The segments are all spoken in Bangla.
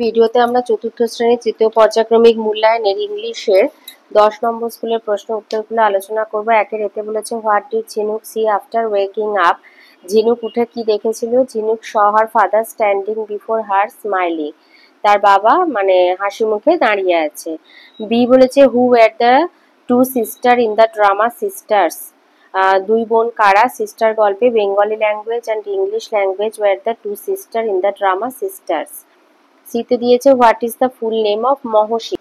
ভিডিওতে আমরা চতুর্থ শ্রেণীর তৃতীয় পর্যায়ক্রমিক মূল্যায়নের ইংলিশের 10 নম্বর স্কুলের প্রশ্ন উত্তরগুলো আলোচনা করব। একের এতে বলেছে what did Jhinuk see after waking up. Jhinuk উঠে কি দেখেছিল? Jhinuk saw her father standing before her smiling. তার বাবা হাসি মুখে দাঁড়িয়ে আছে। বি বলেছে who were the two sister in the drama sisters. দুই বোন কারা? সিস্টার গল্পে Bengali language and English language were the two sister in the drama sisters. সিতে দিয়েছে what is the full name of Mohsin.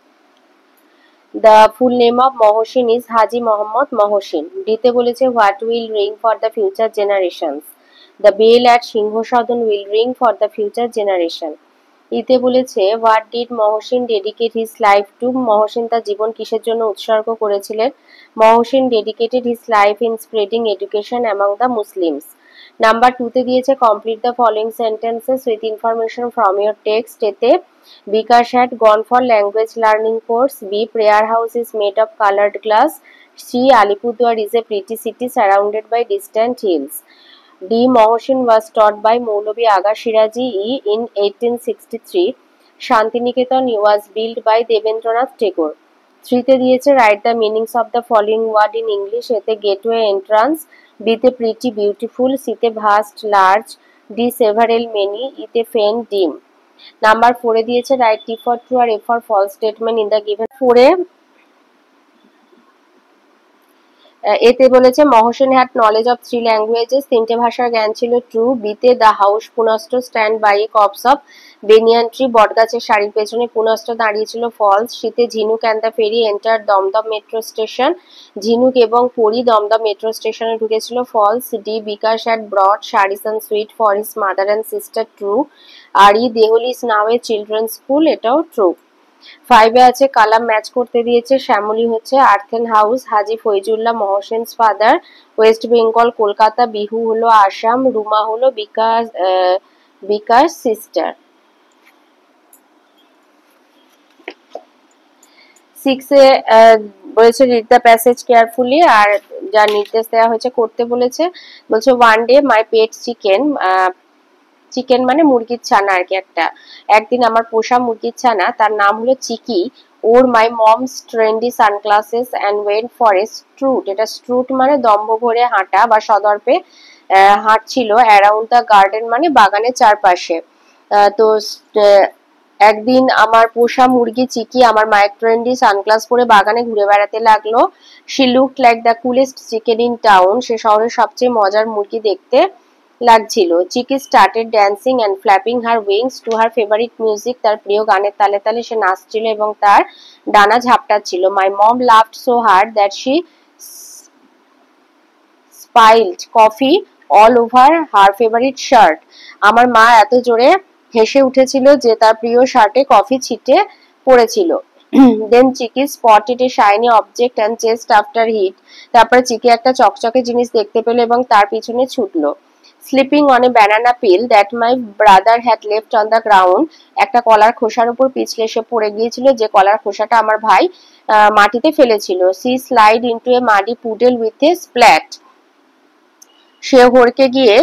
The full name of Mohsin is Haji Mohammad Mohsin. ডিতে বলেছে what will ring for the future generations. The bell at Singha Sadan will ring for the future generation. ইতে বলেছে what did Mohsin dedicate his life to. Mohsin তার জীবন কিসের জন্য উৎসর্গ করেছিলেন? Mohsin dedicated his life in spreading education among the Muslims. Number 2 তে দিয়েছে complete the following sentences with information from your text. এতে Bikash had gone for language learning course. B prayer house is made of coloured glass. C Alipurduar is a pretty city surrounded by distant hills. D Mohsin was taught by Maulvi Aga Siraji e in 1863. Santiniketan was build by Debendranath Tagore. 3 তে দিয়েছে right the meanings of the following word in English. এতে গেটওয়ে এন্ট্রান্স। বিতে প্রিটি বিউটিফুল। সিতে vast large. D several many. ইতে ফেন ডিম। নাম্বার 4 এ দিয়েছে রাইট টি ফর ট্রু আর F for false statement in the given. 4 এ এতে বলেছে Mohsin had knowledge of 3 languages. 3টে ভাষার জ্ঞান ছিল ট্রু। বিতে the house Punsta stand by a copse of banyan tree. বটগাছের সারির পেছনে পুনস্ত দাঁড়িয়েছিল ফলস। শীতে Jhinuk and the fairy enter Dumdum metro station. Jhinuk এবং পরি দমদম মেট্রো স্টেশনে ঢুকেছিল false. D Bikash had brought saris and sweet for his mother and sister true. আর E Delhi is now a children's school, এটাও ট্রু। 5 এ আছে কালাম ম্যাচ করতে দিয়েছে। শ্যামলী হচ্ছে earthen house. Haji Faizullah Mohsin's father. West Bengal Kolkata. Bihu হলো আসাম। রুমা হলো বিকাশ সিস্টার। 6 এ বলেছে রিড দ্য প্যাসেজ কেয়ারফুলি। আর যা নির্দেশ দেওয়া হয়েছে করতে বলেছে। বলছে one day my pet chicken. Chicken মানে মুরগির ছানা আর কি একটা। একদিন আমার পোষা মুরগির ছানা, তার নাম হলো Chiki, wore my mom's trendy sunglasses and went for a strut. এটা স্ট্রুট মানে দম্ভ ভরে হাঁটা বা সদর্পে হাঁটছিল। অ্যারাউন্ড দ্য গার্ডেন মানে বাগানের চারপাশে। তো একদিন আমার পোষা মুরগি চিকি আমার মায়ের ট্রেন্ডি সানগ্লাস পরে বাগানে ঘুরে বেড়াতে লাগলো। She looked like the coolest chicken in town. সে শহরের সবচেয়ে মজার মুরগি দেখতে লাগছিল। Chiki started dancing and flapping her wings to her favourite music. তার প্রিয় গানের তালে তালে সে নাচছিল এবং তার ডানা ঝাপটাচ্ছিল। My mom loved so hard that she spilled coffee all over her favourite shirt. আমার মা এত জোরে হেসে উঠেছিল যে তার প্রিয় শার্টে কফি ছিটে পড়েছিল। Then Chiki spotted a shiny object and chased after it. তারপরে চিকি একটা চকচকে জিনিস দেখতে পেল এবং তার পিছনে ছুটলো। Slipping on a banana peel that my brother had left on the ground. একটা কলার খোসার উপর পিছলে সে পড়ে গিয়েছিল যে কলার খোসাটা আমার ভাই মাটিতে ফেলেছিল। She slide into a muddy puddle with a splat. সে হড়কে গিয়ে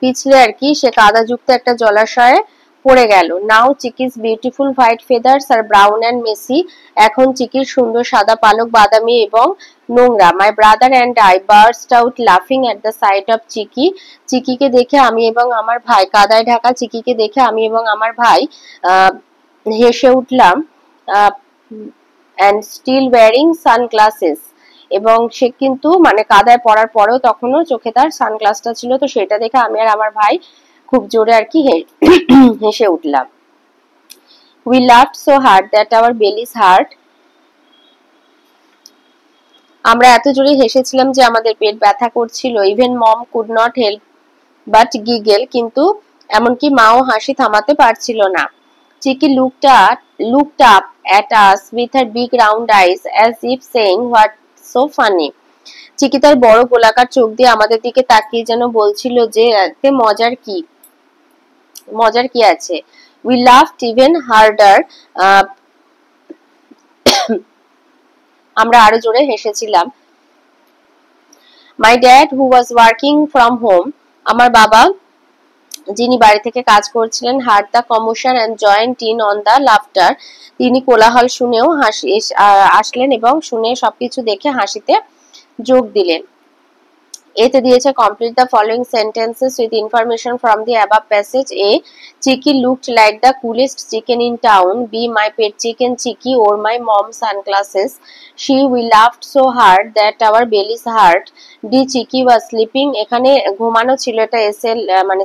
পিছলে আর কি সে কাদাযুক্ত একটা জলাশয়ে পড়ে গেল। Now Chiki's beautiful white feathers are brown and messy. এখন চিকির সুন্দর সাদা পালক বাদামি এবং নোংরা। My brother and I burst out লাফিং at the sight of Chiki. চিকিকে দেখে আমি এবং আমার ভাই, কাদায় ঢাকা চিকিকে দেখে আমি এবং আমার ভাই হেসে উঠলাম। And still wearing sunglasses. এবং সে কিন্তু কাদায় পড়ার পরেও তখনও চোখে তার সানগ্লাসটা ছিল। তো সেটা দেখে আমি আর আমার ভাই খুব জোরে আর কি হেসে উঠলাম। We loved so hard that our bellies hurt. আমরা এত জোরে হেসেছিলাম যে আমাদের পেট ব্যথা করছিল। Even mom could not help but giggle. কিন্তু এমনকি মাও হাসি থামাতে পারছিল না। চিকি looked up at us with her big round eyes as if saying what's so funny. চিকি তার বড় গোলাকার চোখ দিয়ে আমাদের দিকে তাকিয়ে যেন বলছিল যে এতে মজার কি আছে। We laughed even harder. আমরা আরো জোরে হেসেছিলাম। My dad who was working from home. আমার বাবা যিনি বাড়ি থেকে কাজ করছিলেন hard the commotion and joint in on the laughter, তিনি কোলাহল শুনেও আসলেন এবং শুনে সবকিছু দেখে হাসিতে যোগ দিলেন। এতে দিয়েছে complete the following sentences with information from the above passage. A, Chiki looked like the coolest chicken in town. B, my pet chicken Chiki wore my mom sunglasses. C, we laughed so hard that our bellies hurt. D, Chiki was sleeping, এখানে ঘুমানো ছিল, এটা এসএল মানে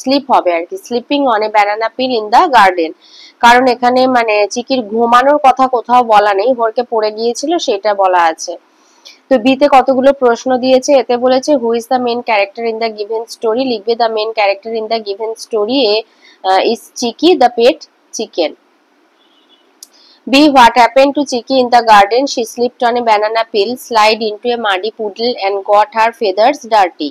স্লিপ হবে আর কি, sleeping on a banana pin in the garden, কারণ এখানে মানে চিকির ঘুমানোর কথা কোথাও বলা নেই, ভোরকে পড়ে গিয়েছিল সেটা বলা আছে। তো বিতে কতগুলো প্রশ্ন দিয়েছে, এতে বলেছে who is the main character in the given story, লিখবে the main character in the given story a is Chiki the pet chicken. B, what happened to Chiki in the garden? She slipped on a banana peel, slid into a muddy puddle and got her feathers dirty.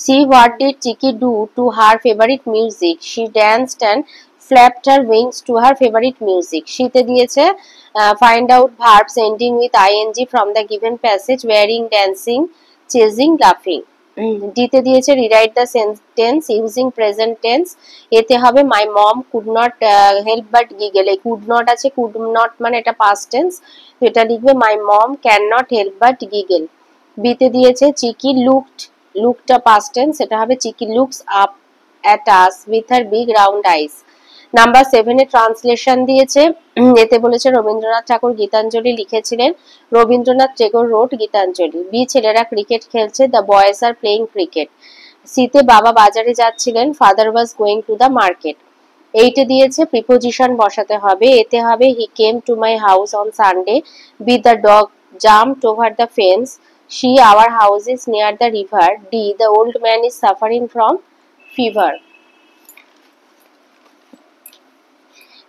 C, what did Chiki do to her favorite music? She danced and flapped her wings to her favorite music. শীতে দিয়েছে find out verbs ending with ing from the given passage, wearing, dancing, chasing, laughing. ডিতে দিয়েছে rewrite the sentence using present tense. এতে হবে my mom could not help but giggle, এই কুড নট আছে, কুড নট মানে এটা পাস্ট টেন্স, তো এটা লিখবে my mom can not help but giggle. বিতে দিয়েছে চিকি লুকটা পাস্ট টেন্স, এটা হবে Chiki looks up at us with her big round eyes. Number 7 এ ট্রান্সলেশন দিয়েছে, এতে বলেছে রবীন্দ্রনাথ ঠাকুর গীতাঞ্জলি লিখেছিলেন, রবীন্দ্রনাথ টেগোর রোড গীতাঞ্জলি। বি, ছেলেরা ক্রিকেট খেলছে, the boys are playing cricket. সিতে বাবা বাজারে যাচ্ছিলেন, father was going to the market. এইটে দিয়েছে প্রিপোজিশন বসাতে হবে, এতে হবে he came to my house on Sunday. B, the dog jumped over the fence. C, our house is near the river. D, the old man is suffering from fever.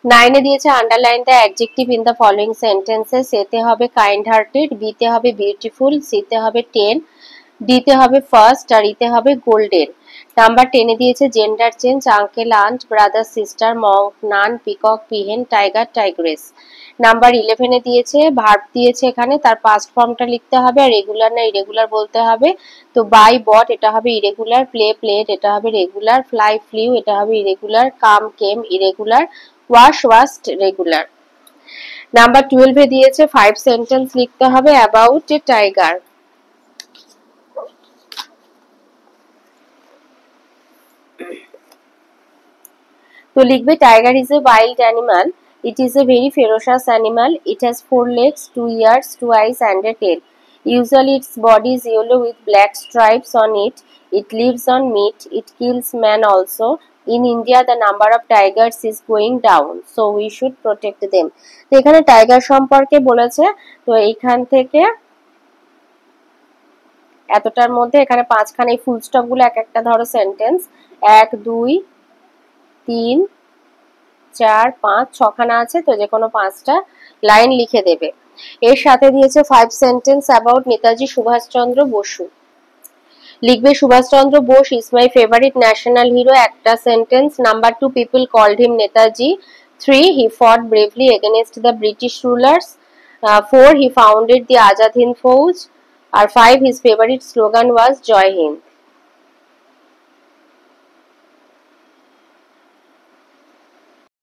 9 এ দিয়েছে underline the adjective in the following sentences. এতে হবে কাইন্ড হার্টেড, বিতে হবে বিউটিফুল, সিতে হবে 10, ডিতে হবে ফার্স্ট আর ইতে হবে গোল্ডেন। নাম্বার 10 এ দিয়েছে gender change, uncle aunt, brother sister, monk nun, peacock peahen, tiger tigress. Number 11 এ দিয়েছে ভার্ব দিয়েছে, এখানে তার পাস্ট ফর্মটা লিখতে হবে আর রেগুলার না ইরেগুলার বলতে হবে। তো বাই বট এটা হবে ইরেগুলার, প্লে প্লেড এটা হবে রেগুলার, ফ্লাই ফ্লিউ এটা হবে irregular, come came irregular, wash washed regular. Number 12 এ দিয়েছে 5 সেন্টেন্স লিখতে হবে অ্যাবাউট এ টাইগার। তো লিখবে tiger is a wild animal, it is a very ferocious animal, it has 4 legs, 2 ears, 2 eyes and a tail. Usually its body is yellow with black stripes on it. It lives on meat, it kills man also. In India the number of tigers is going down, so we should protect them. তো এখানে টাইগার সম্পর্কে বলেছে, তো এইখান থেকে এতটার মধ্যে এখানে 5খানা ফুল স্টপ গুলো এক একটা ধরো সেন্টেন্স, 1 2 3 4 5 6খানা আছে, তো যে কোনো 5টা লাইন লিখে দেবে। এর সাথে দিয়েছে 5 সেন্টেন্স অ্যাবাউট নেতাজি সুভাষচন্দ্র বসু। লিখবে Subhash Chandra Bose is my favourite national hero, একটা সেন্টেন্স। Number 2 people called him Netaji. 3 he fought bravely against the British rulers. 4 he founded the Azad Hind Fauj. আর 5 his favourite slogan was Jai Hind.